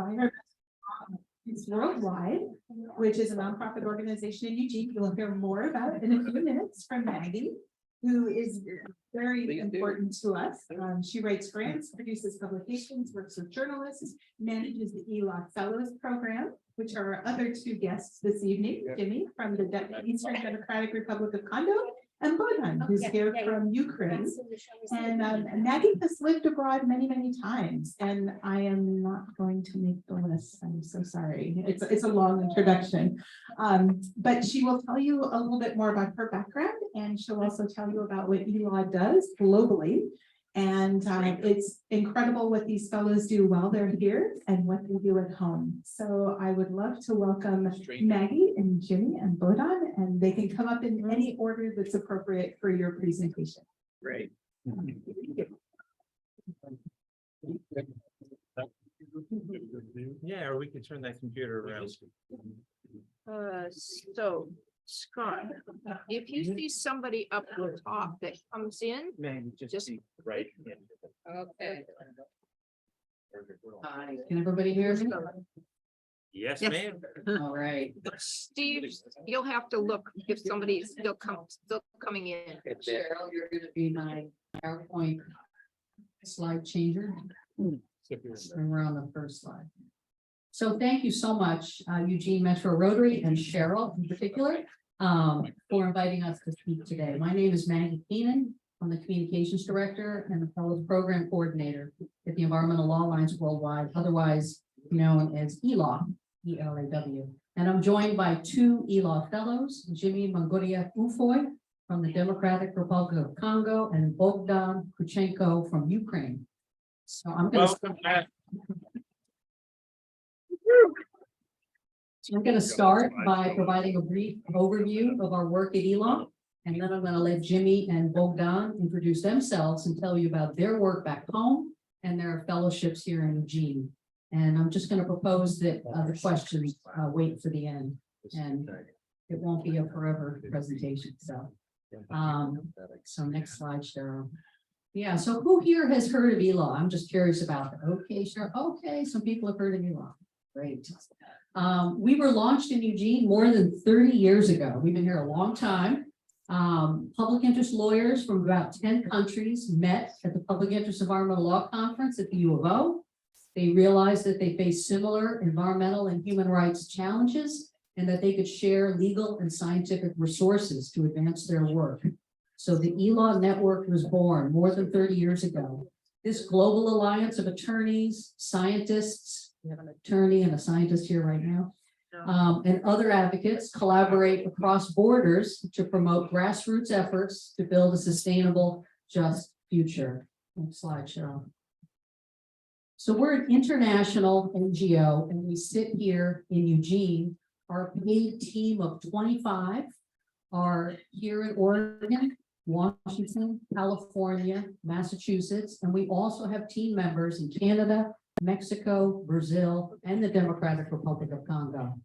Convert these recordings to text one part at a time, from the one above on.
environment is worldwide, which is a nonprofit organization in Eugene. You'll hear more about it in a few minutes from Maggie, who is very important to us. She writes grants, produces publications, works with journalists, manages the ELAW Fellows Program, which are our other two guests this evening, Jimmy from the Eastern Democratic Republic of Congo, and Bohdan, who's here from Ukraine. And Maggie has lived abroad many, many times, and I am not going to make the list. I'm so sorry. It's a long introduction, but she will tell you a little bit more about her background, and she'll also tell you about what ELAW does globally. And it's incredible what these fellows do while they're here and what they do at home. So I would love to welcome Maggie and Jimmy and Bohdan, and they can come up in any order that's appropriate for your presentation. Great. Yeah, or we could turn that computer around. So Scott, if you see somebody up the top that comes in, Man, Just- see right. in. okay. Hi, can everybody hear me? Yes, Yes. ma'am. All right. Steve, you'll have to look if somebody's still coming in. Cheryl, you're gonna be my PowerPoint slide changer. And we're on the first slide. So thank you so much, Eugene Metro Rotary and Cheryl in particular, for inviting us to speak today. My name is Maggie Keenan. I'm the Communications Director and the Fellows Program Coordinator at the Environmental Law Alliance Worldwide, otherwise known as ELAW, ELAW. And I'm joined by two ELAW Fellows, Jimmy Munguriek Ufoy from the Democratic Republic of Congo and Bohdan Kuchenko from Ukraine. So I'm going Welcome back. to start by providing a brief overview of our work at ELAW. And then I'm going to let Jimmy and Bohdan introduce themselves and tell you about their work back home and their fellowships here in Eugene. And I'm just going to propose that the questions wait for the end, and it won't be a forever presentation. So next slide, Cheryl. Yeah, so who here has heard of ELAW? I'm just curious about that. Okay, sure. Okay, some people have heard of ELAW. Great. We were launched in Eugene more than 30 years ago. We've been here a long time. Public interest lawyers from about 10 countries met at the Public Interest Environmental Law Conference at the U of O. They realized that they face similar environmental and human rights challenges and that they could share legal and scientific resources to advance their work. So the ELAW network was born more than 30 years ago. This global alliance of attorneys, scientists, we have an attorney and a scientist here right now, and other advocates collaborate across borders to promote grassroots efforts to build a sustainable, just future. Next slide, Cheryl. So we're an international NGO, and we sit here in Eugene. Our paid team of 25 are here in Oregon, Washington, California, Massachusetts, and we also have team members in Canada, Mexico, Brazil, and the Democratic Republic of Congo.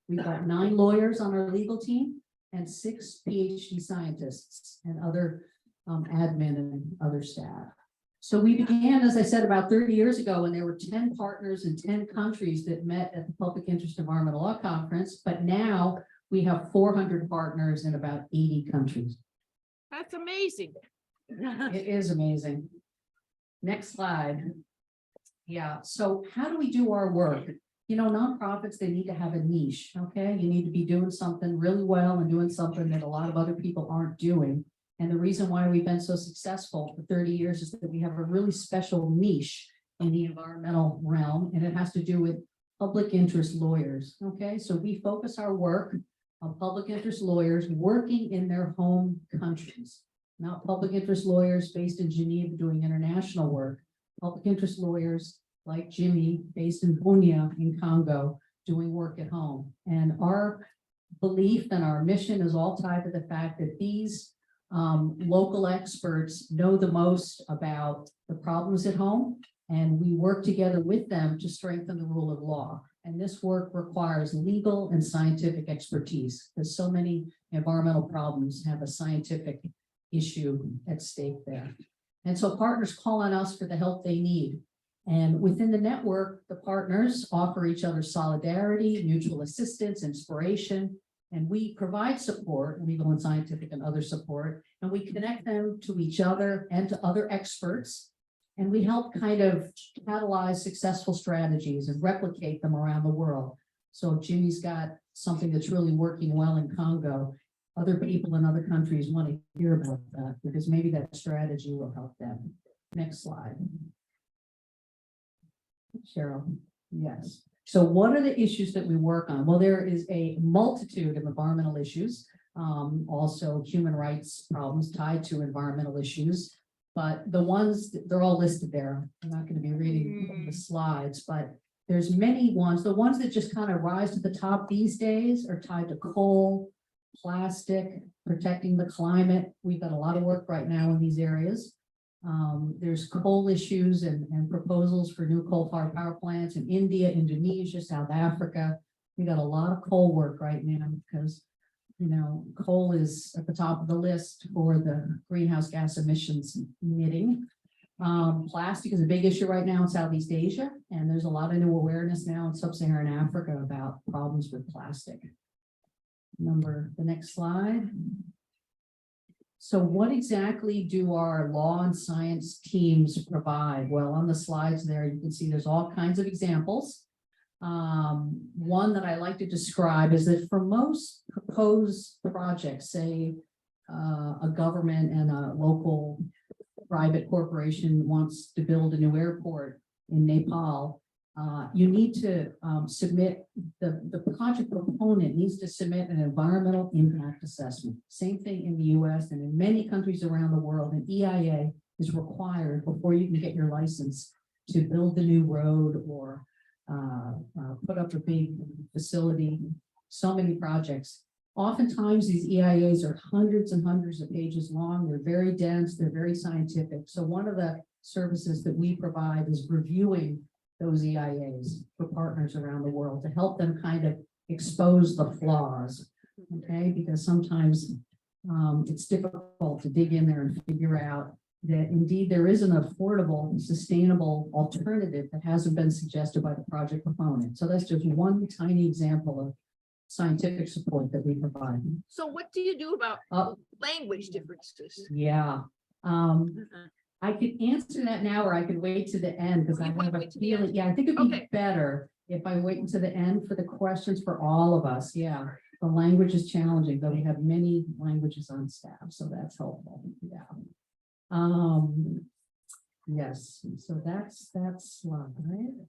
We've got 9 lawyers on our legal team and 6 PhD scientists and other admin and other staff. So we began, as I said, about 30 years ago when there were 10 partners in 10 countries that met at the Public Interest Environmental Law Conference, but now we have 400 partners in about 80 countries. That's amazing. It is amazing. Next slide. Yeah, so how do we do our work? You know, nonprofits, they need to have a niche, okay? You need to be doing something really well and doing something that a lot of other people aren't doing. And the reason why we've been so successful for 30 years is that we have a really special niche in the environmental realm, and it has to do with public interest lawyers, okay? So we focus our work on public interest lawyers working in their home countries, not public interest lawyers based in Geneva doing international work. Public interest lawyers like Jimmy, based in Bunia in Congo, doing work at home. And our belief and our mission is all tied to the fact that these local experts know the most about the problems at home, and we work together with them to strengthen the rule of law. And this work requires legal and scientific expertise, because so many environmental problems have a scientific issue at stake there. And so partners call on us for the help they need. And within the network, the partners offer each other solidarity, mutual assistance, inspiration, and we provide support, legal and scientific and other support, and we connect them to each other and to other experts. And we help kind of catalyze successful strategies and replicate them around the world. So if Jimmy's got something that's really working well in Congo, other people in other countries want to hear about that because maybe that strategy will help them. Next slide. Cheryl, yes. So what are the issues that we work on? Well, there is a multitude of environmental issues, also human rights problems tied to environmental issues. But the ones, they're all listed there. I'm not going to be reading the slides, but there's many ones. The ones that just kind of rise to the top these days are tied to coal, plastic, protecting the climate. We've got a lot of work right now in these areas. There's coal issues and proposals for new coal-fired power plants in India, Indonesia, South Africa. We got a lot of coal work right now because, you know, coal is at the top of the list for the greenhouse gas emissions emitting. Plastic is a big issue right now in Southeast Asia, and there's a lot of new awareness now in sub-Saharan Africa about problems with plastic. The next slide. So what exactly do our law and science teams provide? Well, on the slides there, you can see there's all kinds of examples. One that I like to describe is that for most proposed projects, say a government and a local private corporation wants to build a new airport in Nepal, you need to submit, the project proponent needs to submit an environmental impact assessment. Same thing in the US and in many countries around the world. An EIA is required before you can get your license to build the new road or put up a big facility. So many projects. Oftentimes these EIAs are hundreds and hundreds of pages long. They're very dense. They're very scientific. So one of the services that we provide is reviewing those EIAs for partners around the world to help them kind of expose the flaws, okay? Because sometimes it's difficult to dig in there and figure out that indeed there is an affordable, sustainable alternative that hasn't been suggested by the project proponent. So that's just one tiny example of scientific support that we provide. So what do you do about language differences? Yeah. I could answer that now, or I could wait to the end because I have a feeling. Yeah, I think it'd be better if I wait until the end for the questions for all of us. Yeah, the language is challenging, though we have many languages on staff, so that's helpful. Yeah. Yes. So that's that slide.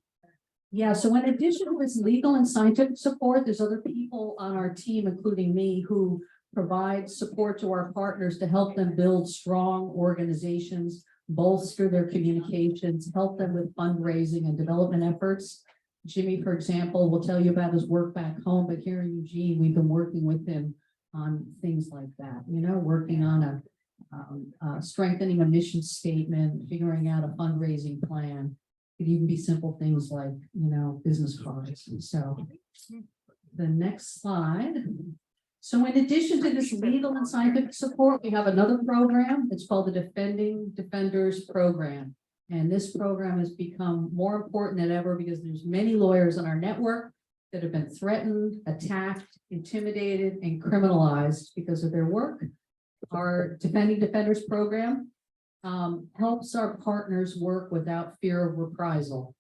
Yeah. So in addition to this legal and scientific support, there's other people on our team, including me, who provide support to our partners to help them build strong organizations, bolster their communications, help them with fundraising and development efforts. Jimmy, for example, will tell you about his work back home, but here in Eugene, we've been working with him on things like that, you know, working on a strengthening a mission statement, figuring out a fundraising plan. It could even be simple things like, you know, business cards. So the next slide. So in addition to this legal and scientific support, we have another program. It's called the Defending Defenders Program. And this program has become more important than ever because there's many lawyers on our network that have been threatened, attacked, intimidated, and criminalized because of their work. Our Defending Defenders Program helps our partners work without fear of reprisal.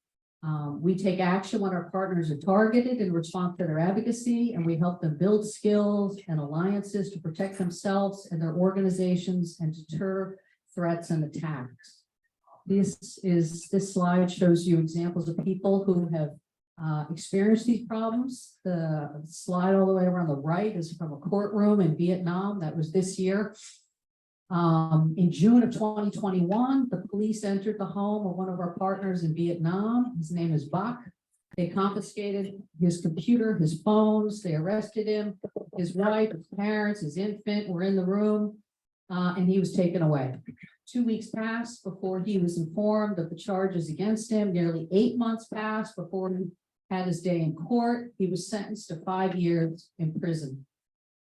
We take action when our partners are targeted in response to their advocacy, and we help them build skills and alliances to protect themselves and their organizations and deter threats and attacks. This slide shows you examples of people who have experienced these problems. The slide all the way around the right is from a courtroom in Vietnam. That was this year. In June of 2021, the police entered the home of one of our partners in Vietnam. His name is Bach. They confiscated his computer, his phones. They arrested him. His wife, his parents, his infant were in the room, and he was taken away. 2 weeks passed before he was informed of the charges against him. Nearly 8 months passed before he had his day in court. He was sentenced to 5 years in prison.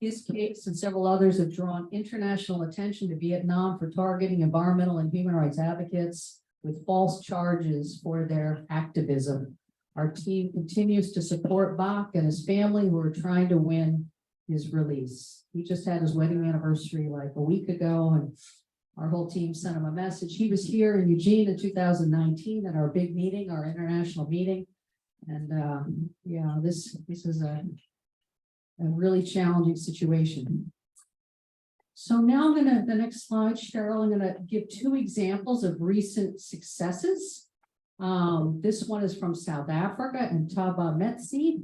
His case and several others have drawn international attention to Vietnam for targeting environmental and human rights advocates. with false charges for their activism. Our team continues to support Bach and his family who are trying to win his release. He just had his wedding anniversary like a week ago, and our whole team sent him a message. He was here in Eugene in 2019 at our big meeting, our international meeting. And yeah, this is a really challenging situation. So now the next slide, Cheryl, I'm gonna give two examples of recent successes. This one is from South Africa in Thaba Metsi.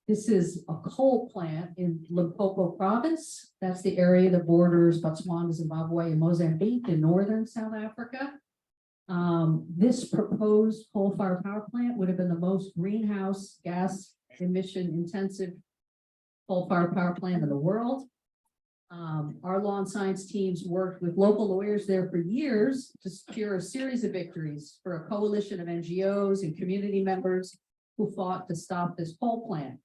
This is a coal plant in Limpopo province. That's the area that borders Botswana, Zimbabwe, and Mozambique in northern South Africa. This proposed coal-fired power plant would have been the most greenhouse gas emission intensive coal-fired power plant in the world. Our law and science teams worked with local lawyers there for years to secure a series of victories for a coalition of NGOs and community members who fought to stop this coal plant.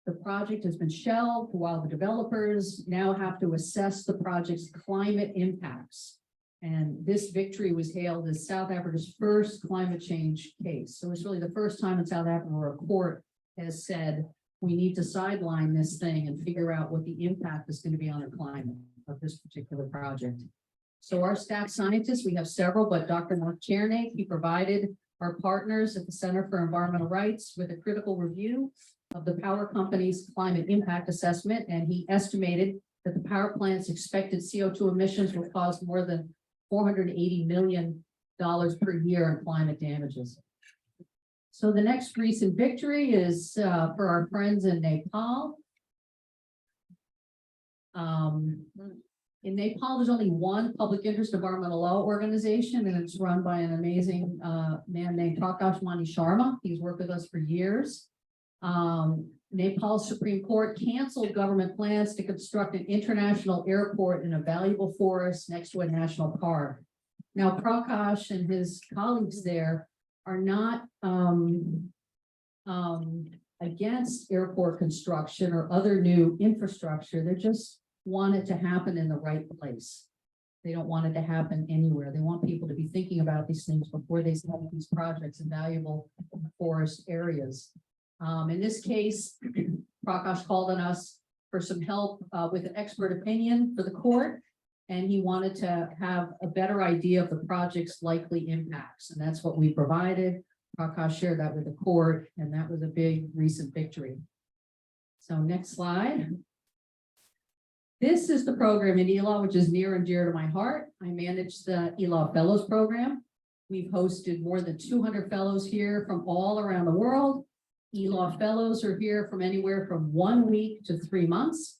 The project has been shelved while the developers now have to assess the project's climate impacts. And this victory was hailed as South Africa's first climate change case. So it's really the first time in South Africa where a court has said, we need to sideline this thing and figure out what the impact is going to be on the climate of this particular project. So our staff scientists, we have several, but Dr. Mark Chernik, he provided our partners at the Center for Environmental Rights with a critical review of the power company's climate impact assessment, and he estimated that the power plant's expected CO2 emissions will cause more than $480 million per year in climate damages. So the next recent victory is for our friends in Nepal. In Nepal, there's only one public interest environmental law organization, and it's run by an amazing man named Prakash Mani Sharma. He's worked with us for years. Nepal's Supreme Court canceled government plans to construct an international airport in a valuable forest next to a national park. Now, Prakash and his colleagues there are not against airport construction or other new infrastructure. They just want it to happen in the right place. They don't want it to happen anywhere. They want people to be thinking about these things before they set up these projects in valuable forest areas. In this case, Prakash called on us for some help with an expert opinion for the court, and he wanted to have a better idea of the project's likely impacts, and that's what we provided. Prakash shared that with the court, and that was a big recent victory. So next slide. This is the program in ELAW, which is near and dear to my heart. I manage the ELAW Fellows Program. We've hosted more than 200 fellows here from all around the world. ELAW Fellows are here from anywhere from 1 week to 3 months.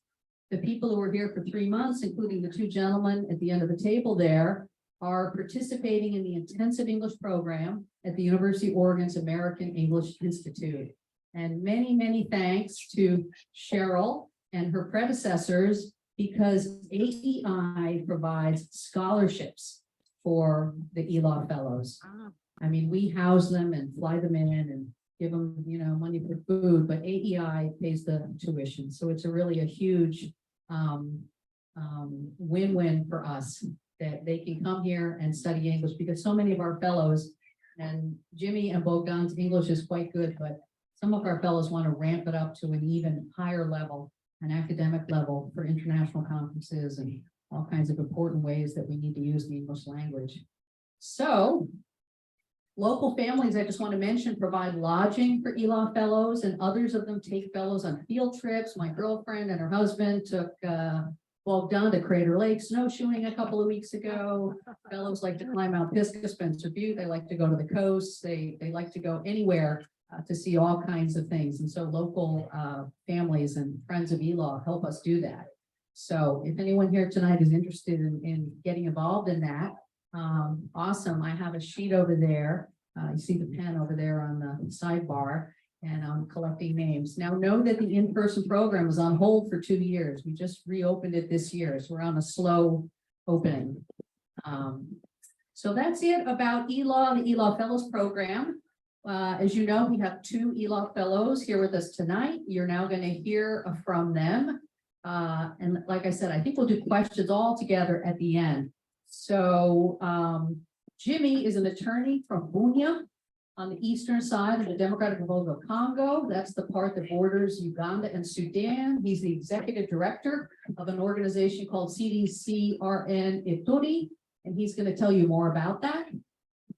The people who are here for 3 months, including the two gentlemen at the end of the table there, are participating in the intensive English program at the University of Oregon's American English Institute. And many, many thanks to Cheryl and her predecessors, because AEI provides scholarships for the ELAW Fellows. I mean, we house them and fly them in and give them, you know, money for food, but AEI pays the tuition. So it's really a huge win-win for us that they can come here and study English, because so many of our fellows, and Jimmy and Bohdan's English is quite good, but some of our fellows want to ramp it up to an even higher level, an academic level for international conferences and all kinds of important ways that we need to use the English language. So local families, I just want to mention, provide lodging for ELAW fellows, and others of them take fellows on field trips. My girlfriend and her husband took Bohdan to Crater Lake snowshoeing a couple of weeks ago. Fellows like to climb Mount Pisgah, Spencer Butte. They like to go to the coast. They like to go anywhere to see all kinds of things. And so local families and friends of ELAW help us do that. So if anyone here tonight is interested in getting involved in that, awesome. I have a sheet over there. You see the pen over there on the sidebar, and I'm collecting names. Now, know that the in-person program was on hold for 2 years. We just reopened it this year, so we're on a slow opening. So that's it about ELAW, the ELAW Fellows Program. As you know, we have 2 ELAW Fellows here with us tonight. You're now going to hear from them. And like I said, I think we'll do questions all together at the end. So Jimmy is an attorney from Bunia on the eastern side of the Democratic Republic of Congo. That's the part that borders Uganda and Sudan. He's the executive director of an organization called CDCRN Ituri, and he's going to tell you more about that.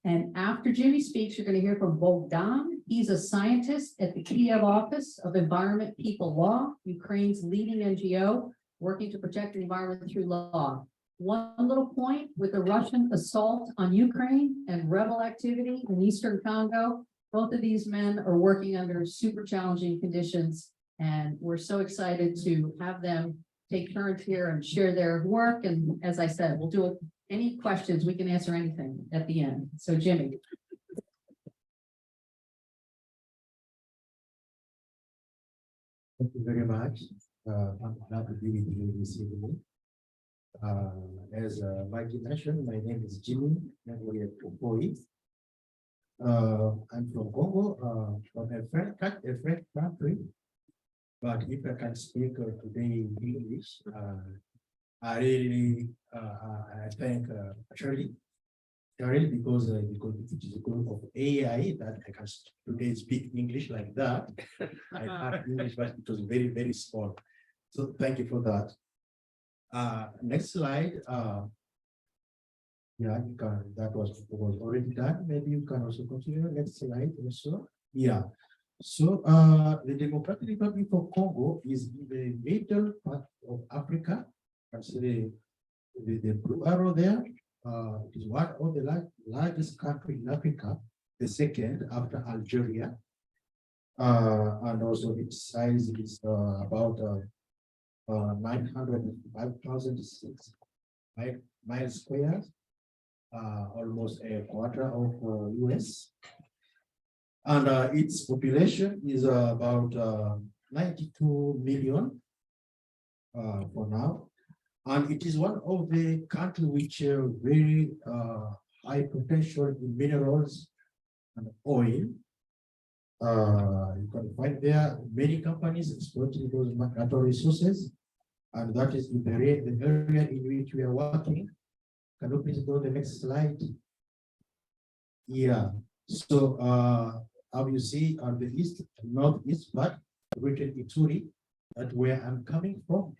And after Jimmy speaks, you're going to hear from Bohdan. He's a scientist at the Kiev Office of Environment People Law, Ukraine's leading NGO, working to protect the environment through law. One little point with the Russian assault on Ukraine and rebel activity in Eastern Congo, both of these men are working under super challenging conditions. And we're so excited to have them take turns here and share their work. And as I said, we'll do any questions, we can answer anything at the end. So Jimmy. Thank you very much. I'm glad to be with you this evening. As Maggie mentioned, my name is Jimmy Munguriek Ufoy. I'm from Congo, from a French country. But if I can speak today in English, I really I thank Shirley because it is a group of AI that I can today speak English like that. I had English, but it was very, very small. So thank you for that. Next slide. Yeah, you can, that was already done. Maybe you can also continue. Next slide also. Yeah. So the Democratic Republic of Congo is in the middle part of Africa. Consider the blue arrow there. It is one of the largest country in Africa, the second after Algeria. And also its size is about 905,006 miles square, almost a quarter of US. And its population is about 92 million for now. And it is one of the countries which are very high potential in minerals and oil. You can find there many companies exploiting those natural resources, and that is the area in which we are working. Can you please go to the next slide? Yeah. So how you see on the northeast part, region Ituri, that's where I'm coming from.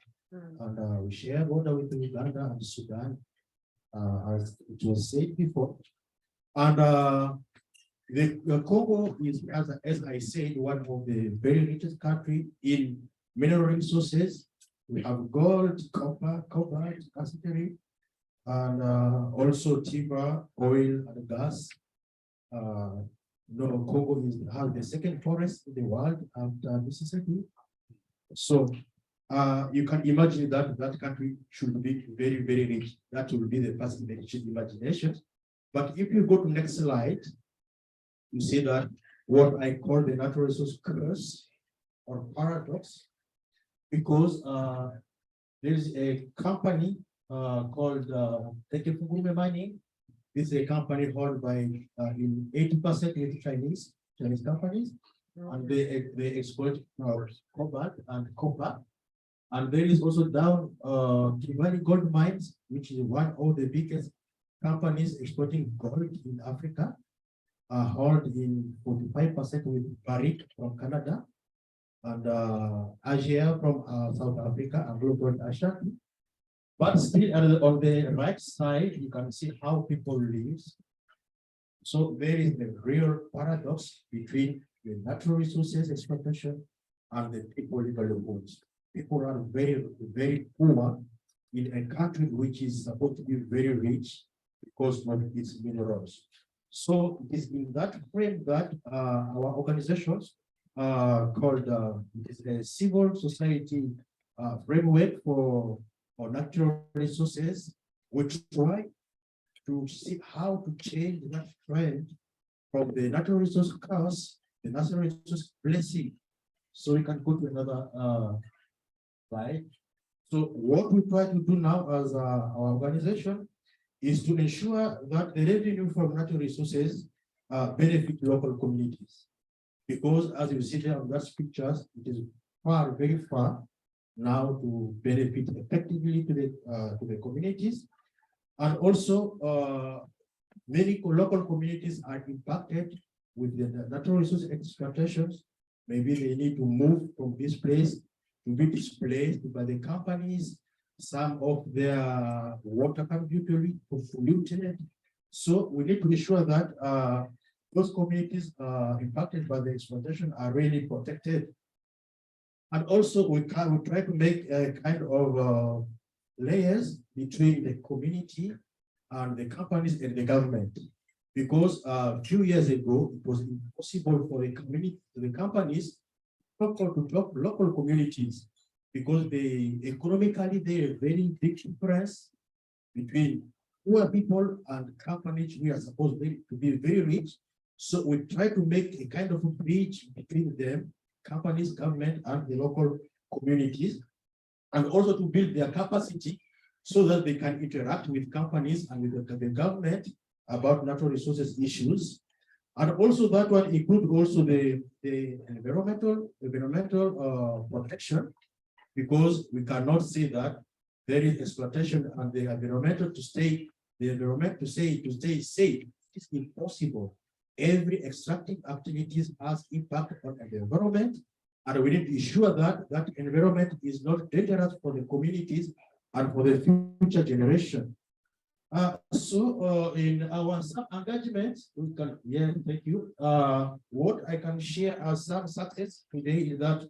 And we share border with Uganda and Sudan, as it was said before. And the Congo is, as I said, one of the very richest country in mineral resources. We have gold, copper, cobalt, cassiterite, and also timber, oil, and gas. Congo has the second forest in the world after Mississippi. So you can imagine that that country should be very, very rich. That will be the first imagination. But if you go to next slide, you see that what I call the natural resource curse or paradox, because there is a company called Tekefugume Mining. This is a company held by in 80% with Chinese companies, and they exploit cobalt and copper. And there is also down Kimani Gold Mines, which is one of the biggest companies exploiting gold in Africa, held in 45% with Barrick from Canada, and Asia from South Africa, and Global Asia. But still on the right side, you can see how people live. So there is the real paradox between the natural resources exploitation and the people living the woods. People are very, very poor in a country which is supposed to be very rich because of its minerals. So it is in that frame that our organizations called a civil society framework for natural resources, which try to see how to change that trend from the natural resource curse, the natural resource blessing. So we can go to another slide. So what we try to do now as our organization is to ensure that the revenue from natural resources benefit local communities. Because as you see there on those pictures, it is far, very far now to benefit effectively to the communities. And also, many local communities are impacted with the natural resource exploitations. Maybe they need to move from this place to be displaced by the companies. Some of their water can be polluted. So we need to ensure that those communities impacted by the exploitation are really protected. And also we try to make a kind of layers between the community and the companies and the government. Because a few years ago, it was impossible for the community, the companies to talk local communities, because economically they are very big difference between poor people and companies we are supposed to be very rich. So we try to make a kind of a bridge between them, companies, government, and the local communities, and also to build their capacity so that they can interact with companies and with the government about natural resources issues. And also that one include also the environmental protection, because we cannot say that there is exploitation and the environment to stay safe. It's impossible. Every extractive activities has impact on the environment, and we need to ensure that that environment is not dangerous for the communities and for the future generation. In our some engagement, we can, thank you. What I can share as some success today is that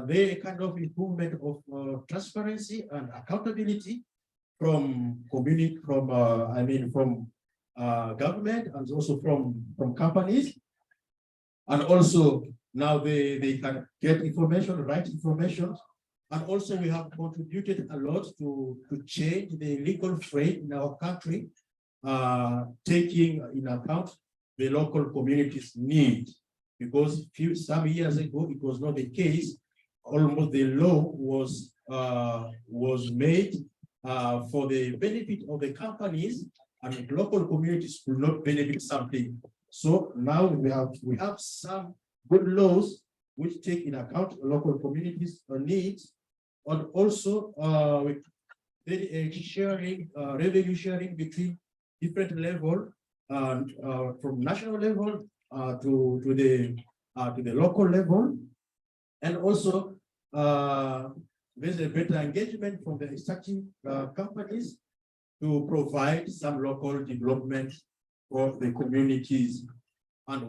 the kind of improvement of transparency and accountability from community, from government, and also from companies, and also now they can get information, right information. And also we have contributed a lot to change the legal frame in our country, taking in account the local communities' need. Because some years ago, it was not the case. Almost the law was made for the benefit of the companies, and local communities will not benefit something. So now we have some good laws which take in account local communities' needs. And also revenue sharing between different level, from national level to the local level. And also there's a better engagement from the extractive companies to provide some local development for the communities. And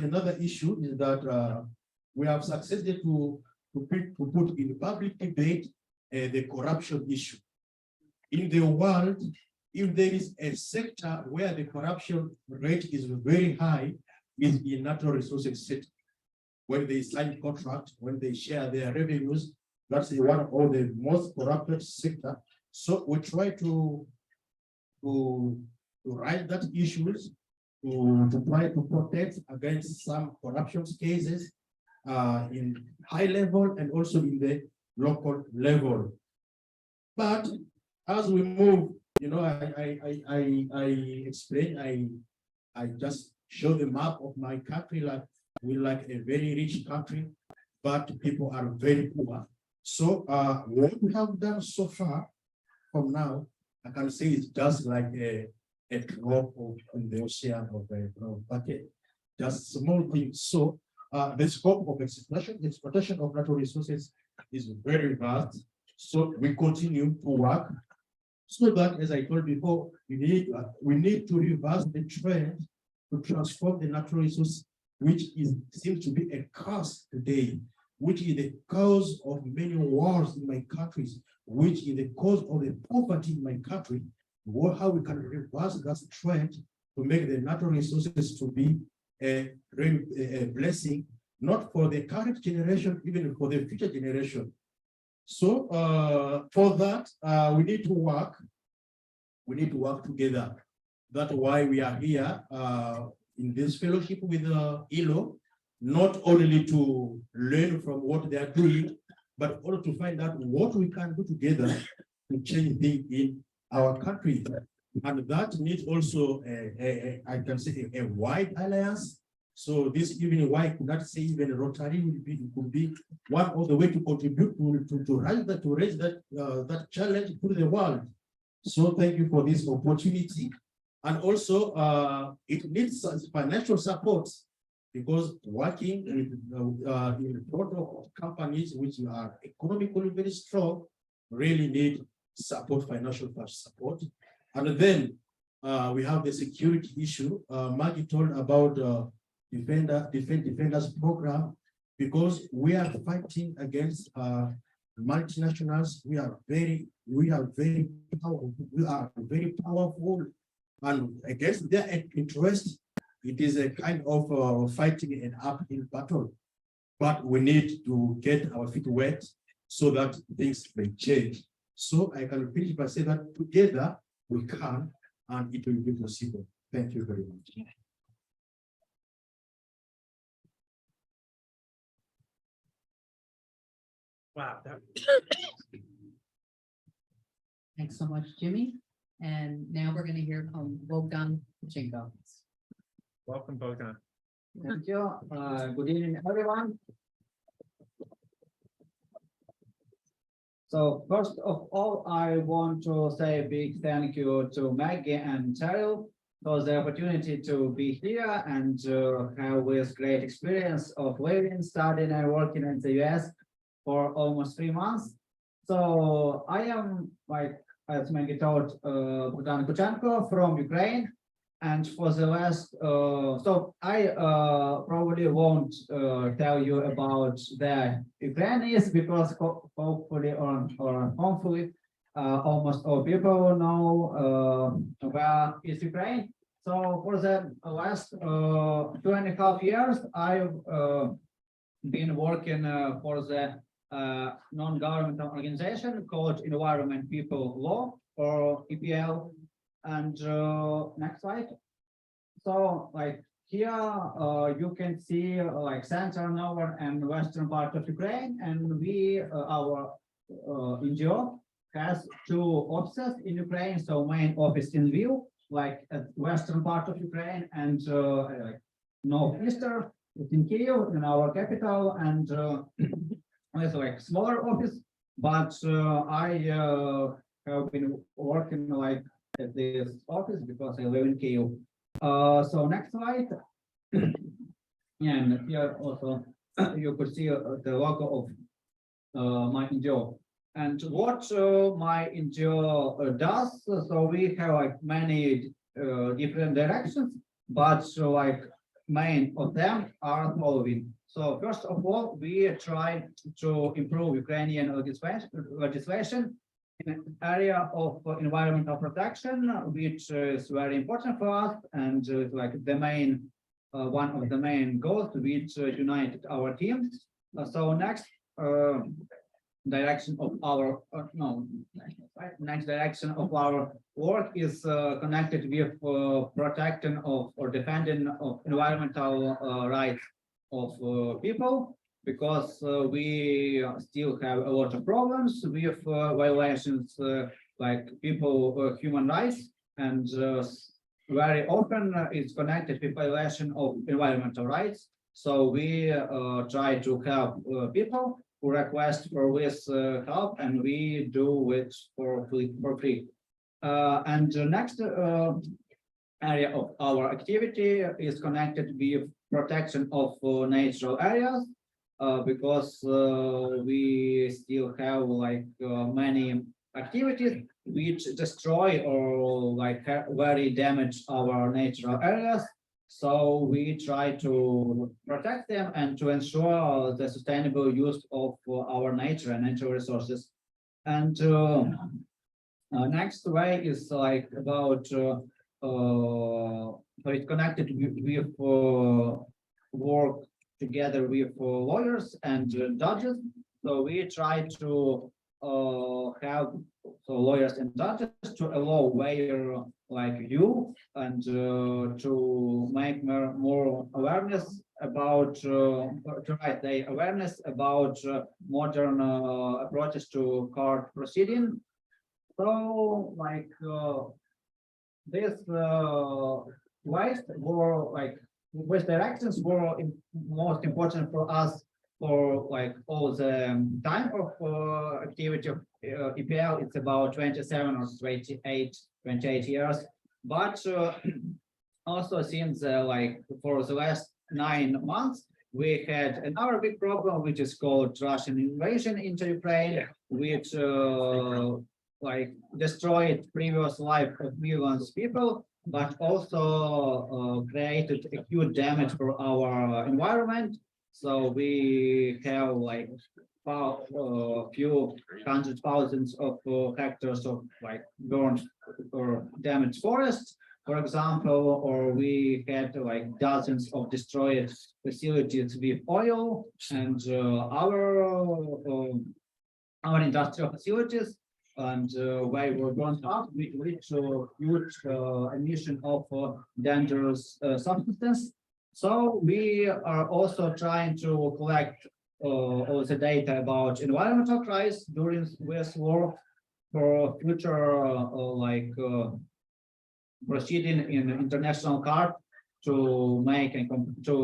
another issue is that we have succeeded to put in public debate the corruption issue. In the world, if there is a sector where the corruption rate is very high, is in natural resources sector. When they sign contract, when they share their revenues, that's one of the most corrupted sector. So we try to write that issues, to try to protect against some corruption cases in high level and also in the local level. But as we move, I explain, I just show the map of my country, like we like a very rich country, but people are very poor. So what we have done so far from now, I can say it's just like a drop in the ocean of a bucket, just small things. So the scope of exploitation of natural resources is very vast. So we continue to work so that, as I told before, we need to reverse the trend to transform the natural resource, which seems to be a curse today, which is the cause of many wars in my countries, which is the cause of the poverty in my country. How we can reverse that trend to make the natural resources to be a blessing, not for the current generation, even for the future generation. So for that, we need to work. We need to work together. That's why we are here in this fellowship with ELAW, not only to learn from what they are doing, but also to find out what we can do together to change things in our country. And that needs also, I can say, a wide alliance. So this even why I could not say even Rotary could be one of the way to contribute to raise that challenge to the world. So thank you for this opportunity. And also, it needs financial support because working with in front of companies which are economically very strong really need support, financial support. And then we have the security issue. Maggie told about defenders program because we are fighting against multinationals. We are very powerful, and against their interest, it is a kind of fighting an uphill battle. But we need to get our feet wet so that things may change. So I can finish by saying that together we can, and it will be possible. Thank you very much. Wow. Thanks so much, Jimmy. And now we're gonna hear from Bohdan Kuchenko. Welcome, Bohdan. Thank you. Good evening, everyone. So first of all, I want to say a big thank you to Maggie and Cheryl for the opportunity to be here and to have this great experience of living, studying, and working in the US for almost 3 months. So I am, like, as Maggie told, Bohdan Kuchenko from Ukraine. And for the last, so I probably won't tell you about the Ukrainians because hopefully or hopefully almost all people know where is Ukraine. So for the last 2.5 years, I've been working for the non-governmental organization called Environment People Law, or EPL. And next slide. So like here you can see like central, northern, and western part of Ukraine, and we our NGO has 2 offices in Ukraine. So main office in Lviv, like at western part of Ukraine, and like northeastern in Kyiv, in our capital, and it's like smaller office. But I have been working like at this office because I live in Kyiv. So next slide. And here also you could see the logo of my NGO. And what my NGO does, so we have like many different directions, but like main of them are following. So first of all, we try to improve Ukrainian legislation in an area of environmental protection, which is very important for us, and like the main one of the main goals which united our teams. So next direction of our next direction of our work is connected with protecting of or defending of environmental rights of people, because we still have a lot of problems with violations like people human rights, and very often it's connected with violation of environmental rights. So we try to help people who request for this help, and we do it for free. And the next area of our activity is connected with protection of natural areas, because we still have like many activities which destroy or like very damage our natural areas. So we try to protect them and to ensure the sustainable use of our nature and natural resources. And next way is like about it's connected with work together with lawyers and judges. So we try to have lawyers and judges to allow where like you, and to make more awareness about to write the awareness about modern approaches to court proceeding. So like this waste were like waste directions were most important for us for like all the time of activity of EPL, it's about 27 or 28 years. But also since like for the last 9 months, we had another big problem, which is called Russian invasion into Ukraine, which like destroyed previous life of millions of people, but also created a huge damage for our environment. So we have like few hundred thousands of hectares of like burned or damaged forests, for example, or we had like dozens of destroyed facilities with oil and our industrial facilities, and where were burned up, which huge emission of dangerous substances. So we are also trying to collect all the data about environmental crisis during this war for future proceeding in international court to make to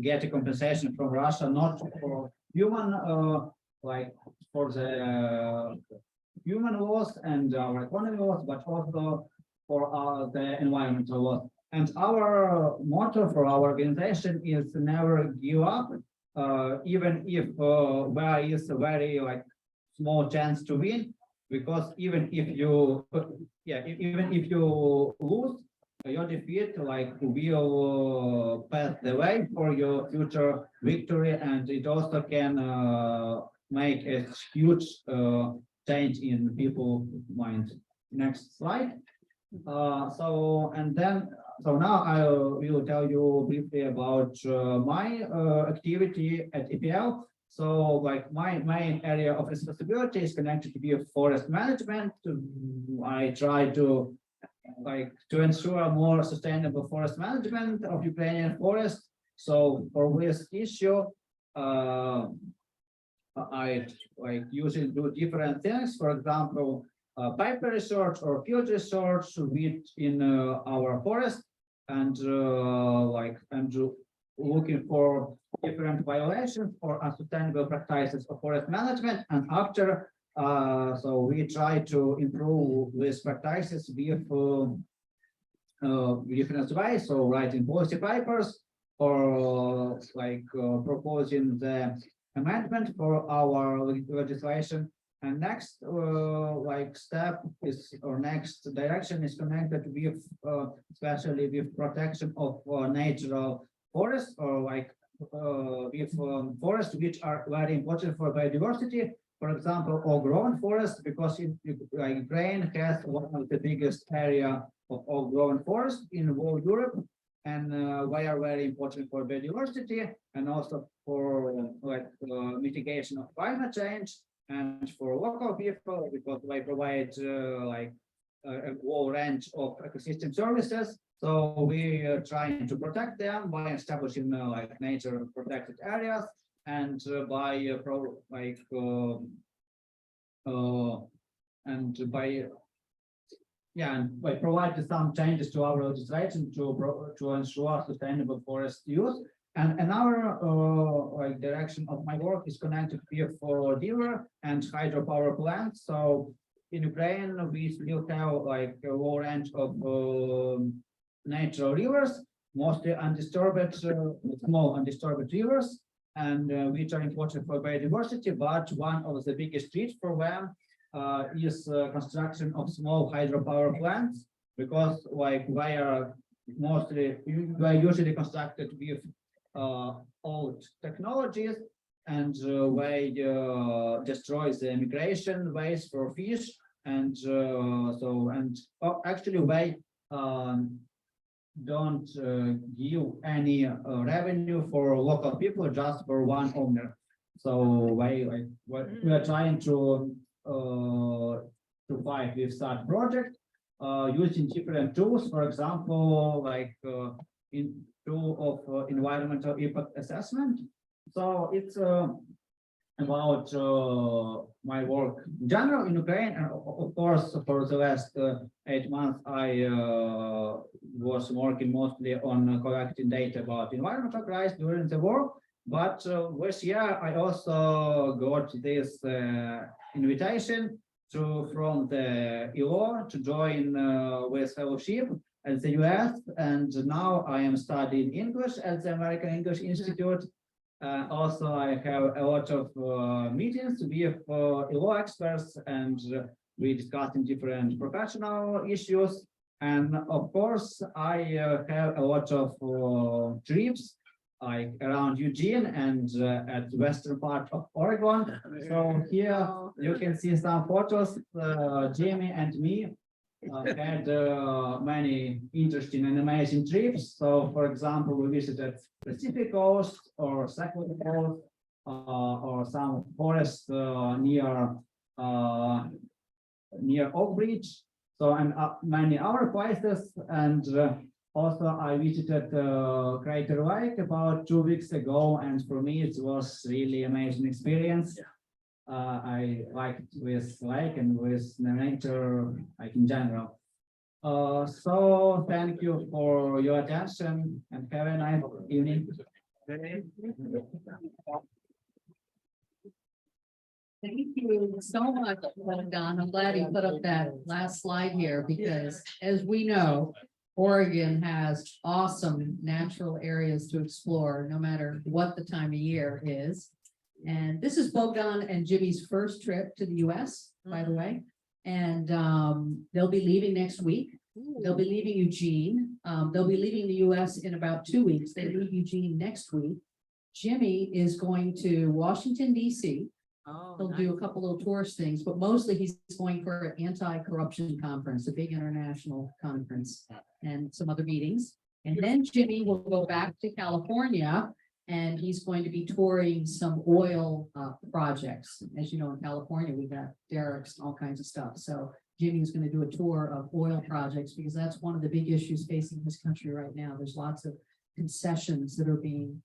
get a compensation from Russia, not for human like for the human loss and our economy loss, but also for the environmental loss. And our motto for our organization is never give up, even if there is a very like small chance to win, because even if you even if you lose, your defeat like will pass the way for your future victory, and it also can make a huge change in people's minds. Next slide. So now I will tell you briefly about my activity at EPL. So like my main area of responsibility is connected to be forest management. I try to ensure more sustainable forest management of Ukrainian forests. So for this issue, I usually do different things. For example, paper research or field research in our forest, and looking for different violations or unsustainable practices of forest management. And after, so we try to improve these practices with different ways. So writing policy papers or proposing the amendment for our legislation. And next step is, or next direction is connected with especially with protection of natural forests, or with forests which are very important for biodiversity. For example, all-grown forests, because Ukraine has one of the biggest area of all-grown forests in whole Europe, and they are very important for biodiversity and also for mitigation of climate change. And for local people, because they provide a whole range of ecosystem services. So we are trying to protect them by establishing nature protected areas, and by providing some changes to our legislation to ensure sustainable forest use. And another direction of my work is connected with river and hydropower plants. So in Ukraine, we still have a whole range of natural rivers, mostly undisturbed, small undisturbed rivers, and which are important for biodiversity. But one of the biggest threats for them is construction of small hydropower plants, because they are usually constructed with old technologies, and they destroy the migration ways for fish, and actually they don't give any revenue for local people, just for one owner. So we are trying to fight with such project using different tools. For example, in tool of environmental impact assessment. So it's about my work in general in Ukraine, and of course for the last 8 months I was working mostly on collecting data about environmental crisis during the war. But this year I also got this invitation from the ELAW to join with fellowship at the US, and now I am studying English at the American English Institute. Also, I have a lot of meetings with ELAW experts, and we discussing different professional issues. And of course, I have a lot of trips like around Eugene and at the western part of Oregon. So here you can see some photos. Jimmy and me had many interesting and amazing trips. So, for example, we visited Pacific Coast or Second Coast or some forest near Oak Ridge. So, and many other places. And also I visited Crater Lake about 2 weeks ago, and for me it was really amazing experience. I liked this lake and with the nature, like in general. So thank you for your attention and have a nice evening. Thank you so much, Don. I'm glad you put up that last slide here because as we know, Oregon has awesome natural areas to explore no matter what the time of year is. And this is Bohdan and Jimmy's first trip to the US, by the way. And they'll be leaving next week. They'll be leaving Eugene. They'll be leaving the US in about 2 weeks. They leave Eugene next week. Jimmy is going to Washington, DC. He'll do a couple little tourist things, but mostly he's going for an anti-corruption conference, a big international conference, and some other meetings. And then Jimmy will go back to California, and he's going to be touring some oil projects. As you know, in California, we've got derricks, all kinds of stuff. So Jimmy's going to do a tour of oil projects because that's one of the big issues facing this country right now. There's lots of concessions that are being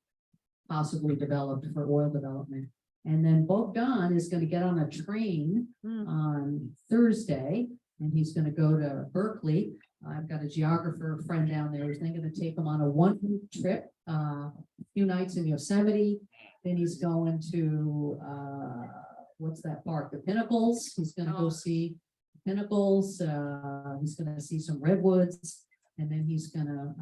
possibly developed for oil development. And then Bohdan is going to get on a train on Thursday, and he's going to go to Berkeley. I've got a geographer friend down there who's going to take him on a 1-week trip, a few nights in Yosemite. Then he's going to, what's that park? The Pinnacles. He's going to go see Pinnacles. He's going to see some redwoods, and then he's going to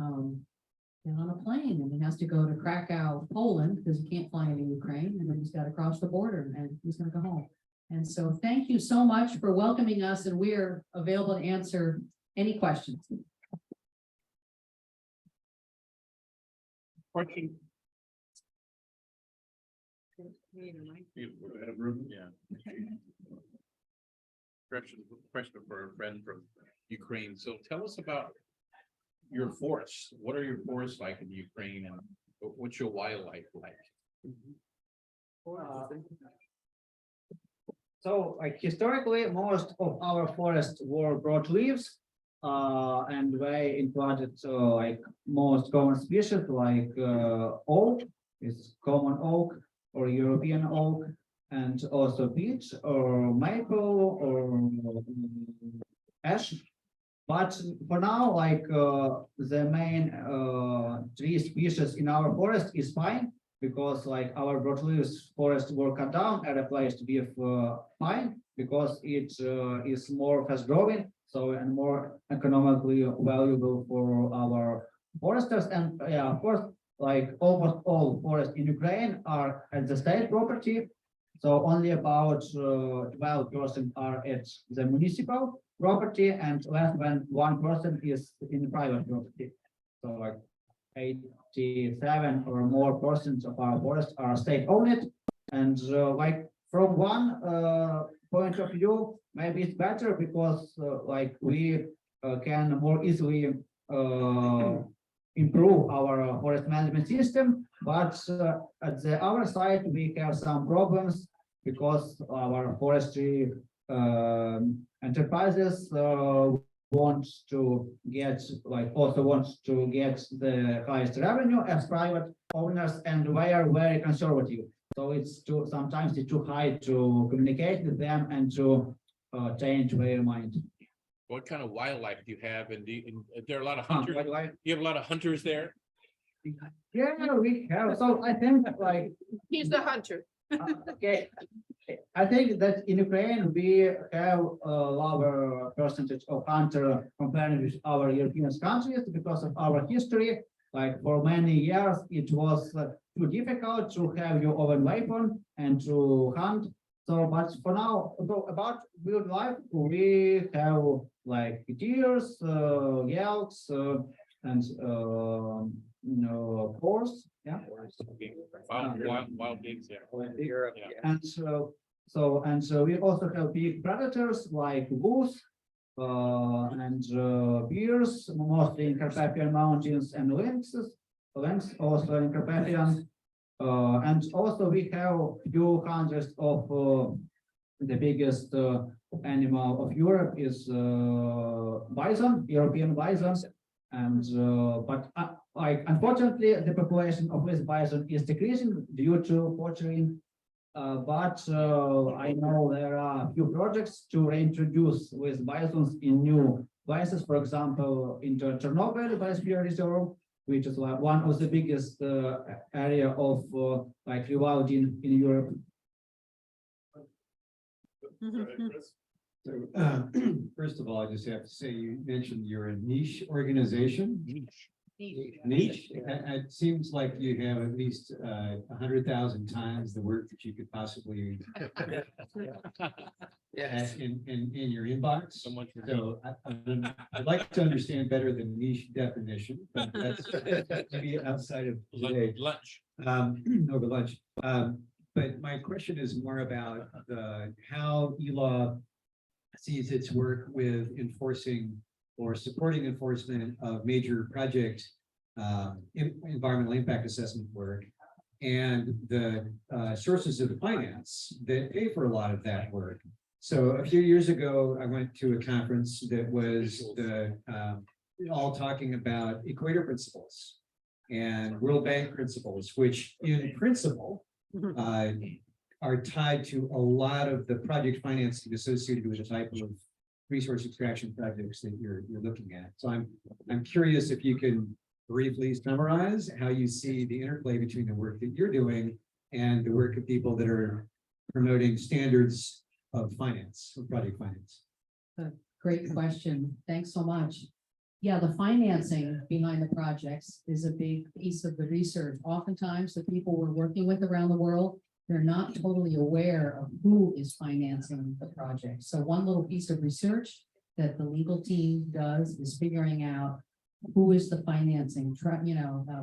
get on a plane, and he has to go to Krakow, Poland, because he can't fly into Ukraine, and then he's got to cross the border, and he's going to go home. And so thank you so much for welcoming us, and we're available to answer any questions. Question. Question for a friend from Ukraine. So tell us about your forests. What are your forests like in Ukraine, and what's your wildlife like? So, like historically, most of our forests were broadleaves, and they included like most common species like oak, is common oak or European oak, and also beech or maple or ash. But for now, like the main tree species in our forest is pine, because like our broadleaves forest were cut down at a place to be pine, because it is more fast growing, so and more economically valuable for our foresters. And yeah, of course, like almost all forests in Ukraine are at the state property, so only about 12% are at the municipal property, and less than 1% is in private property. So like 87 or more % of our forests are state owned, and like from one point of view, maybe it's better because like we can more easily improve our forest management system, but at the other side we have some problems because our forestry enterprises want to get the highest revenue as private owners, and they are very conservative. So it's sometimes it's too high to communicate with them and to change their mind. What kind of wildlife do you have? And there are a lot of hunters. You have a lot of hunters there. Yeah, we have, so I think like, He's the hunter. okay. I think that in Ukraine, we have a lower percentage of hunter compared with our European countries because of our history. Like for many years, it was too difficult to have your own weapon and to hunt. So, but for now, about wildlife, we have like deers, elks, and horse, yeah. Wild pigs, yeah. And so we also have big predators like wolves and bears, mostly in Carpathian Mountains, and lynxes also in Carpathian. And also we have few hundreds of the biggest animal of Europe is bison, European bison. And but like unfortunately, the population of this bison is decreasing due to poaching. But I know there are a few projects to reintroduce with bisons in new places, for example, into Chernobyl Biosphere Reserve, which is like one of the biggest area of like rewilding in Europe. So, first of all, I just have to say, you mentioned you're a niche organization. Niche. It seems like you have at least 100,000 times the work that you could possibly in your inbox. So I'd like to understand better the niche definition, but that's maybe outside of today. Lunch. Over lunch. But my question is more about how ELAW sees its work with enforcing or supporting enforcement of major project environmental impact assessment work and the sources of the finance that pay for a lot of that work. So a few years ago, I went to a conference that was all talking about equator principles and World Bank principles, which in principle are tied to a lot of the project financing associated with the type of resource extraction projects that you're looking at. So I'm curious if you can briefly summarize how you see the interplay between the work that you're doing and the work of people that are promoting standards of finance, of project finance. Great question. Thanks so much. Yeah, the financing behind the projects is a big piece of the research. Oftentimes, the people we're working with around the world, they're not totally aware of who is financing the project. So one little piece of research that the legal team does is figuring out who is the financing,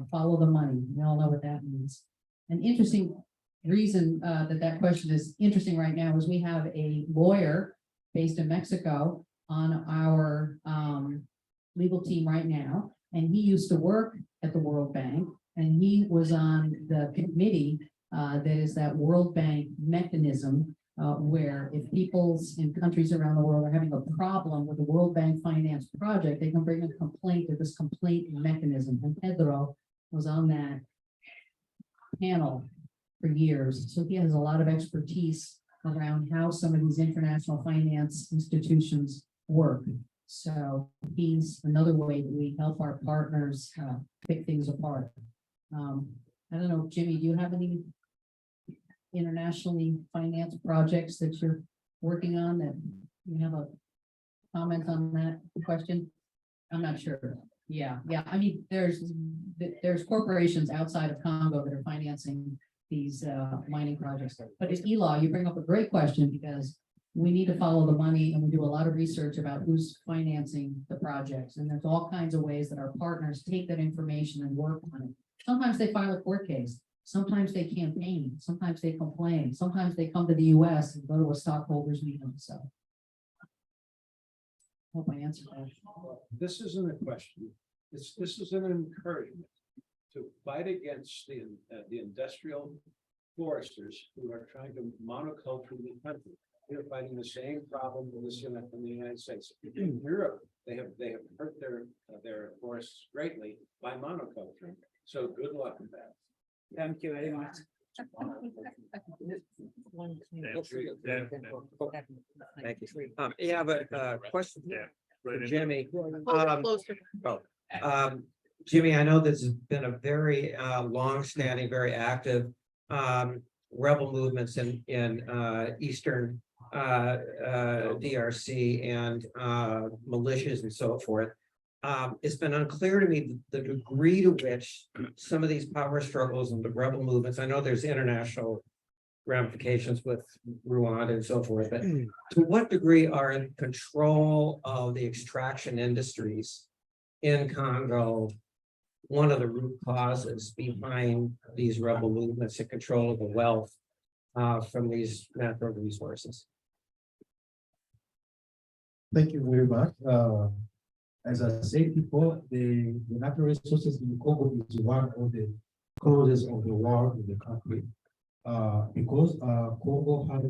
follow the money. We all know what that means. An interesting reason that question is interesting right now is we have a lawyer based in Mexico on our legal team right now, and he used to work at the World Bank, and he was on the committee that is that World Bank mechanism where if people's in countries around the world are having a problem with the World Bank finance project, they can bring a complaint to this complaint mechanism. And Pedro was on that panel for years. So he has a lot of expertise around how some of these international finance institutions work. So he's another way that we help our partners pick things apart. I don't know, Jimmy, do you have any internationally financed projects that you're working on that you have a comment on that question? I'm not sure. Yeah. I mean, there's corporations outside of Congo that are financing these mining projects. But at ELAW, you bring up a great question because we need to follow the money, and we do a lot of research about who's financing the projects. And there's all kinds of ways that our partners take that information and work on it. Sometimes they file a court case. Sometimes they campaign. Sometimes they complain. Sometimes they come to the US and go to a stockholders meeting. So hope I answered that. This isn't a question. This is an encouragement to fight against the industrial foresters who are trying to monoculture the country. They're fighting the same problem in the United States. In Europe, they have hurt their forests greatly by monoculture. So good luck with that. Thank you very much. Thank you. Yeah, but question Yeah. for Jimmy. Hold it closer. Jimmy, I know this has been a very long-standing, very active rebel movements in eastern DRC and militias and so forth. It's been unclear to me the degree to which some of these power struggles and the rebel movements, I know there's international ramifications with Rwanda and so forth, but to what degree are in control of the extraction industries in Congo one of the root causes behind these rebel movements and control of the wealth from these natural resources? Thank you very much. As I said before, the natural resources in Congo is one of the causes of the war in the country. Because Congo has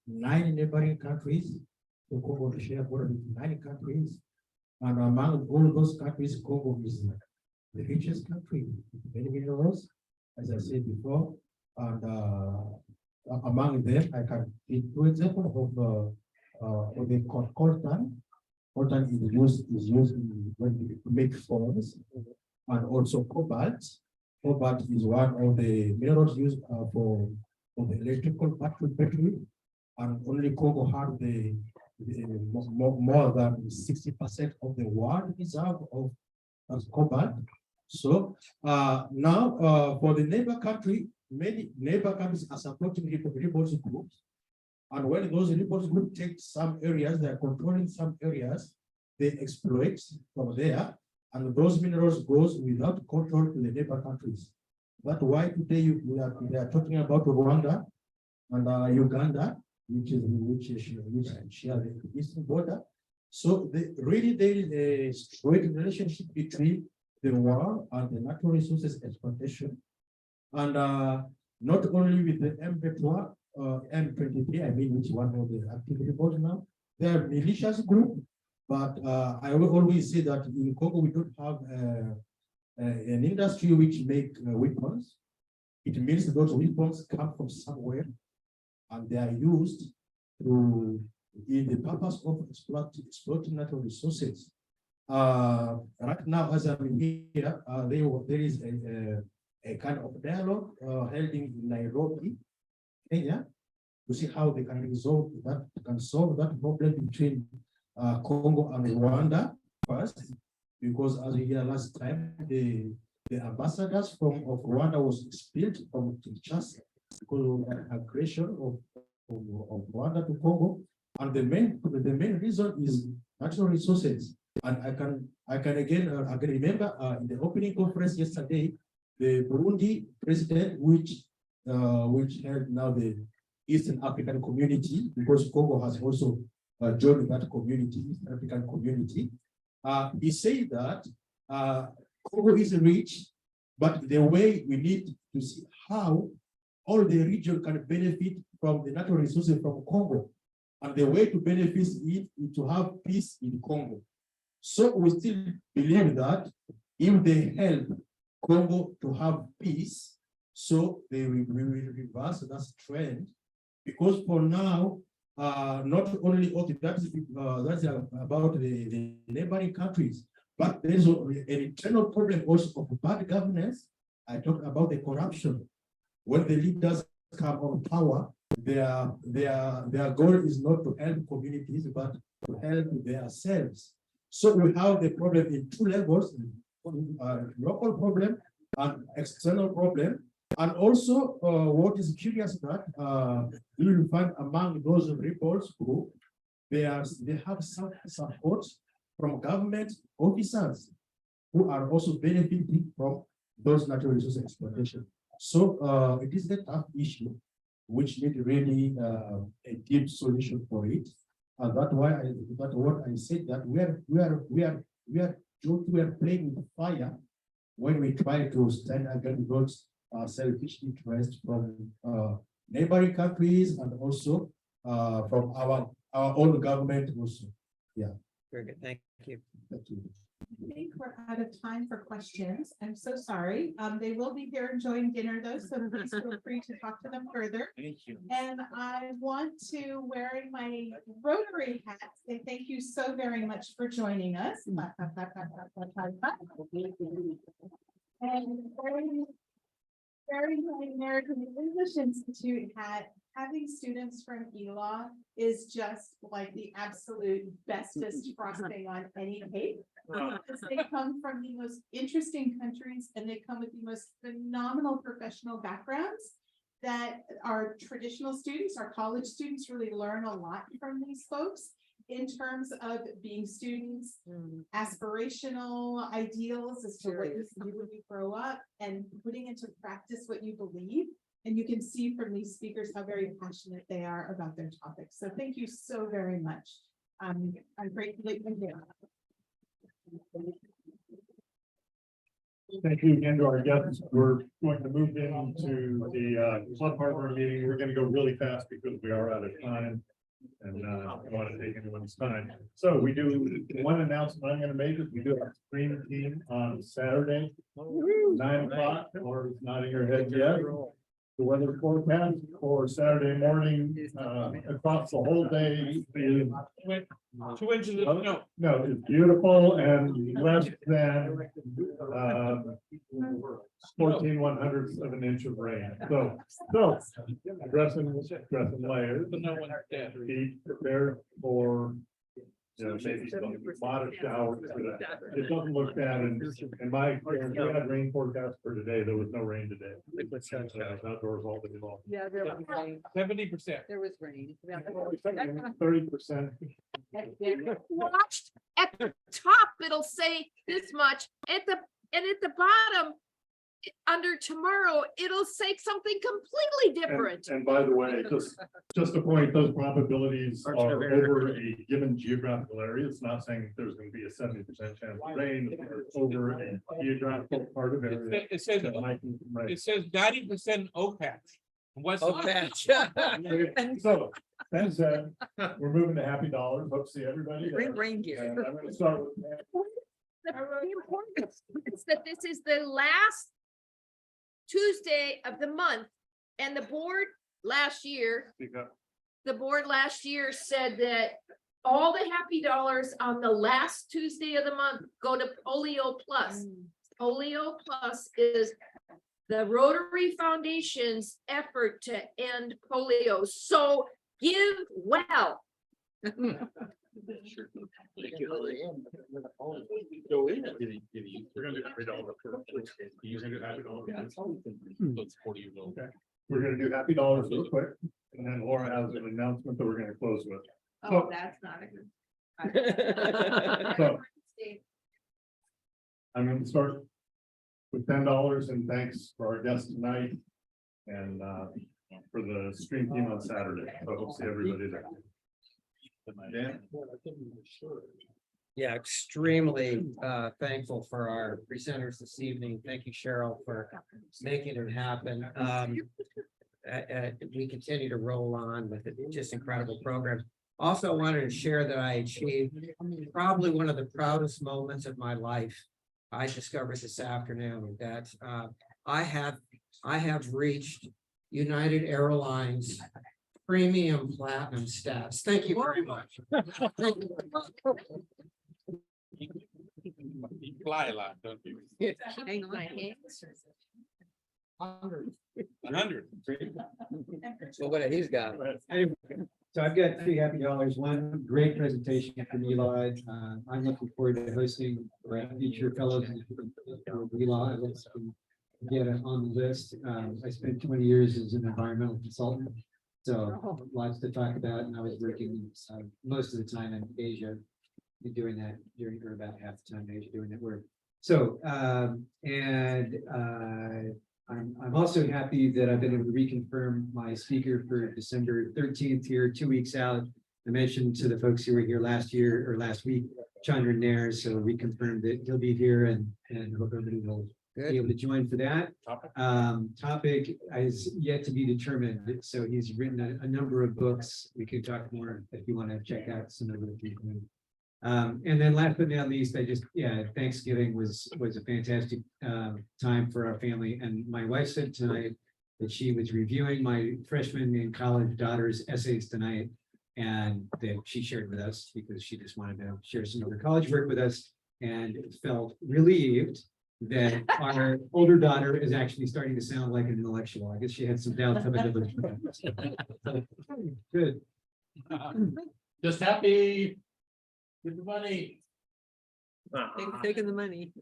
9 neighboring countries, so Congo share border with 9 countries, and among all those countries, Congo is the richest country, many minerals, as I said before, and among them, I can give 2 examples of the coltan. Coltan is used when we make phones, and also cobalt. Cobalt is one of the minerals used for the electrical battery, and only Congo had the more than 60% of the world reserve of cobalt. So now for the neighbor country, many neighbor countries are supporting rebels groups, and when those rebels groups take some areas, they are controlling some areas, they exploit from there. And those minerals goes without control to the neighbor countries. That's why today we are talking about Rwanda and Uganda, which share the eastern border. So there is a straight relationship between the war and the natural resources exploitation. And not only with the M23, I mean, which one of the activity board now, they are militias group. But I will always say that in Congo, we don't have an industry which make weapons. It means those weapons come from somewhere and they are used in the purpose of exploiting natural resources. Right now, as I'm here, there is a kind of dialogue held in Nairobi, Kenya, to see how they can solve that problem between Congo and Rwanda first, because as we hear last time, the ambassadors of Rwanda was expelled from Kinshasa because of the aggression of Rwanda to Congo, and the main reason is natural resources. And I can remember in the opening conference yesterday, the Burundi president, which held now the Eastern African community, because Congo has also joined that community, East African community. He said that Congo is rich, but the way we need to see how all the region can benefit from the natural resources from Congo. And the way to benefit it is to have peace in Congo. So we still believe that if they help Congo to have peace, so we will reverse that trend. Because for now, not only that's about the neighboring countries, but there's an internal problem also of bad governance. I talk about the corruption. When the leaders come on power, their goal is not to help communities, but to help themselves. So we have the problem in 2 levels: local problem and external problem. And also, what is curious that you will find among those rebels group, they have some support from government officers who are also benefiting from those natural resource exploitation. So it is a tough issue, which need really a deep solution for it. And that's why what I said that we are playing with fire when we try to stand against those selfish interest from neighboring countries and also from our own government also. Yeah. Very good, thank you. I think we're out of time for questions. I'm so sorry. They will be here enjoying dinner though, so please feel free to talk to them further. Thank you. And I want to, wearing my Rotary hat, say thank you so very much for joining us. And wearing my American English Institute hat, having students from ELAW is just like the absolute bestest frosting on any cake. Because they come from the most interesting countries and they come with the most phenomenal professional backgrounds that our traditional students, our college students really learn a lot from these folks in terms of being students, aspirational ideals as to what you do when you grow up and putting into practice what you believe. And you can see from these speakers how very passionate they are about their topics. So thank you so very much. I'm grateful that you're here. Thank you again to our guests. We're going to move into the club part of our meeting. We're going to go really fast because we are out of time. And I don't want to take anyone's time. So we do one announcement I'm going to make is we do a stream team on Saturday, 9 o'clock, or it's nodding your head yet. The weather forecast for Saturday morning across the whole day is 2 inches of snow. no, it's beautiful and less than 14/100ths of an inch of rain. So dress in layers. But no one's dead. Be prepared for, you know, maybe some modest showers. It doesn't look bad. And in my experience, we had rain forecast for today. There was no rain today. Outdoors all day long. Yeah, there was rain. 70%. There was rain. 30%. Watched at the top, it'll say this much at the bottom. Under tomorrow, it'll say something completely different. And by the way, just to point, those probabilities are over a given geographical area. It's not saying there's going to be a 70% chance of rain it's over a geographical part of area. It says, that might be some rain. it says 90% OPAC. What's Oh, So, that said, we're moving to happy dollars. Hope to see everybody. Bring reindeer. And I'm going to start with The important is that this is the last Tuesday of the month, and the board last year said that all the happy dollars on the last Tuesday of the month go to Polio Plus. Polio Plus is the Rotary Foundation's effort to end polio. So give well. We're gonna do happy dollar. You're gonna do happy dollar. That's 40 years old. Okay. We're gonna do happy dollars real quick, and then Laura has an announcement that we're gonna close with. Oh, that's not a good. So I'm gonna start with $10, and thanks for our guests tonight and for the stream team on Saturday. So I hope to see everybody there. Dan? Yeah, extremely thankful for our presenters this evening. Thank you, Cheryl, for making it happen. We continue to roll on with just incredible programs. Also wanted to share that I achieved probably one of the proudest moments of my life. I discovered this afternoon that I have reached United Airlines premium platinum status. Thank you very much. Thank you. You fly a lot, don't you? Hang on. 100. So what he's got. Anyway, so I've got 3 happy dollars. One great presentation from ELAW. I'm looking forward to hosting future fellows for ELAW. I'd like to get on the list. I spent 20 years as an environmental consultant, so lots to talk about. And I was working most of the time in Asia, doing that during or about half the time in Asia doing that work. So I'm also happy that I've been able to reconfirm my speaker for December 13th here, 2 weeks out. I mentioned to the folks who were here last year or last week, Chandra Nair, so reconfirmed that he'll be here and hope everybody will be able to join for that. Topic is yet to be determined. So he's written a number of books. We could talk more if you want to check out some of the people And then last but not least, Thanksgiving was a fantastic time for our family. And my wife said tonight that she was reviewing my freshman and college daughter's essays tonight. And that she shared with us because she just wanted to share some of her college work with us and felt relieved that our older daughter is actually starting to sound like an intellectual. I guess she had some doubts. Good. Just happy. Give the money. Taking the money.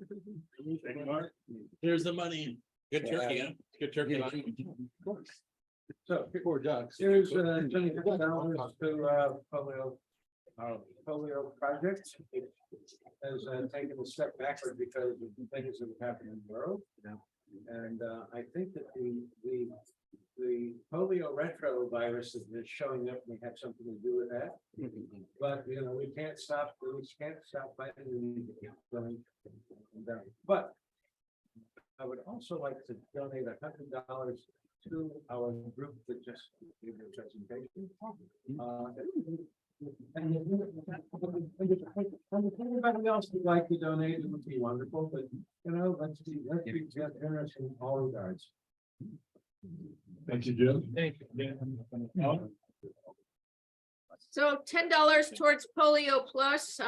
Here's the money. Good turkey, huh? Good turkey. So, Poor ducks. here's $20 to polio project. Has taken a step backward because of the things that have happened in the world. And I think that the polio retrovirus is showing up, may have something to do with that. But we can't stop fighting. We need to keep going. But I would also like to donate $100 to our group that just gave their presentation. And anybody else would like to donate, it would be wonderful, but let's be generous in all regards. Thank you, Jim. Thank you. So $10 towards Polio Plus.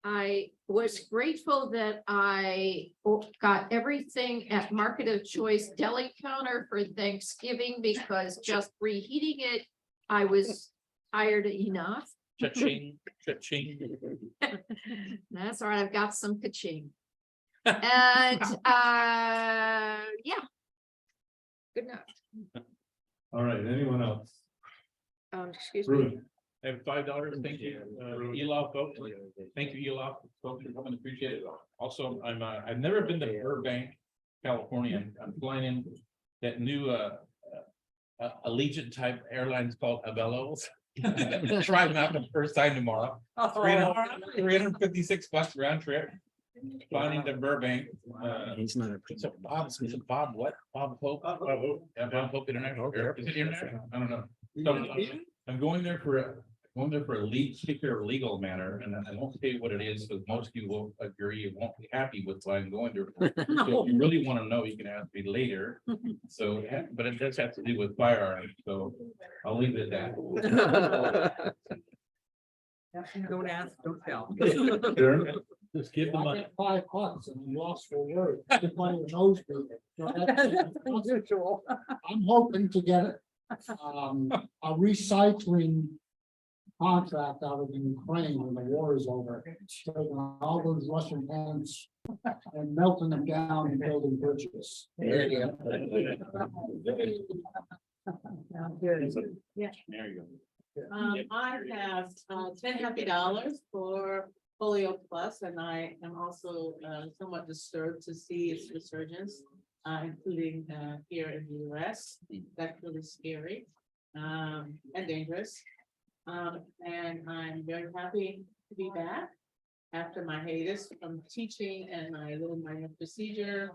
I was grateful that I got everything at Market of Choice Deli Counter for Thanksgiving because just reheating it, I was tired enough. Cha-ching, cha-ching. That's all right. I've got some ka-ching. And yeah. Good enough. All right, anyone else? Excuse me. Ruben. I have $5. Thank you, ELAW folks. Thank you, ELAW folks for coming. Appreciate it. Also, I've never been to Burbank, California. I'm flying in that new Allegiant type airlines called Avelos. Trying out the first time tomorrow. $356 round trip. Flying into Burbank. He's not a. It's a Bob what? Bob Hope? Yeah, Bob Hope International. Is it international? I don't know. So, I'm going there for a particular legal matter, and I won't say what it is, because most of you won't agree, you won't be happy with what I'm going there for. So if you really want to know, you can ask me later. So, but it does have to do with firearms, so I'll leave it at that. Don't ask, don't tell. Karen? Just give the money. $5 and we lost for word. Just playing with nose breathing. So that's unusual. I'm hoping to get a recycling contract out of the Ukraine when the war is over. Taking all those Russian tanks and melting them down and building bridges. There you go. Yeah. There you go. I have $10 happy for Polio Plus, and I am also somewhat disturbed to see its resurgence, including here in the US. That's really scary and dangerous. And I'm very happy to be back after my hiatus from teaching and my little minor procedure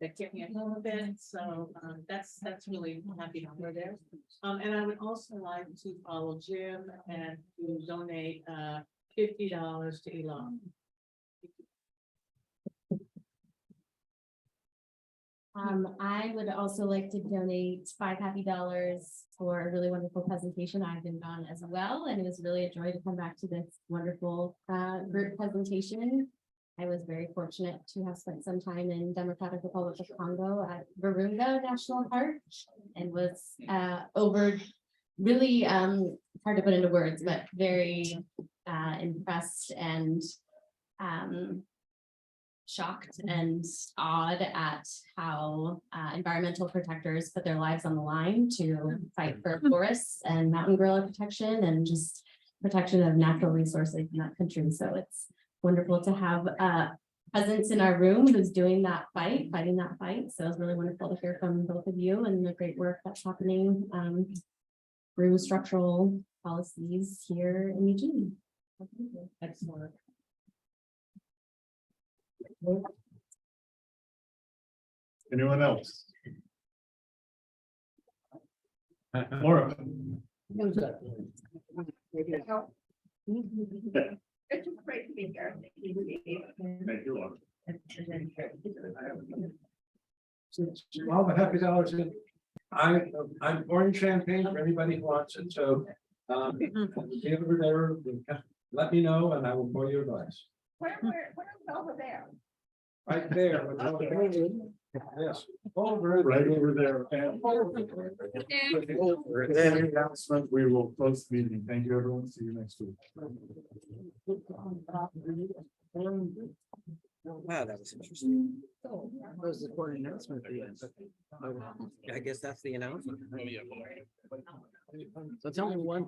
that kept me at home a bit. So that's really happy to be there. And I would also like to follow Jim and to donate $50 to ELAW. I would also like to donate $5 happy for a really wonderful presentation. I've been gone as well, and it was really a joy to come back to this wonderful group presentation. I was very fortunate to have spent some time in Democratic Republic of Congo at Virunga National Park and was really hard to put into words, but very impressed and shocked and awed at how environmental protectors put their lives on the line to fight for forests and mountain gorilla protection and just protection of natural resources in that country. So it's wonderful to have a presence in our room who's doing that fighting that fight. So it's really wonderful to hear from both of you and the great work that's happening through structural policies here in Eugene. Excellent. Anyone else? Laura? Who's that? Thank you. Laura. All the happy dollars in. I'm pouring champagne for anybody who wants it, so. Get over there, let me know and I will pour you a glass. Where over there? Right there. Yes, over. Right over there. And then announcement, we will close the meeting. Thank you, everyone. See you next week. Wow, that was interesting. Was the court announcement at the end? I guess that's the announcement. Oh, yeah. So it's only one.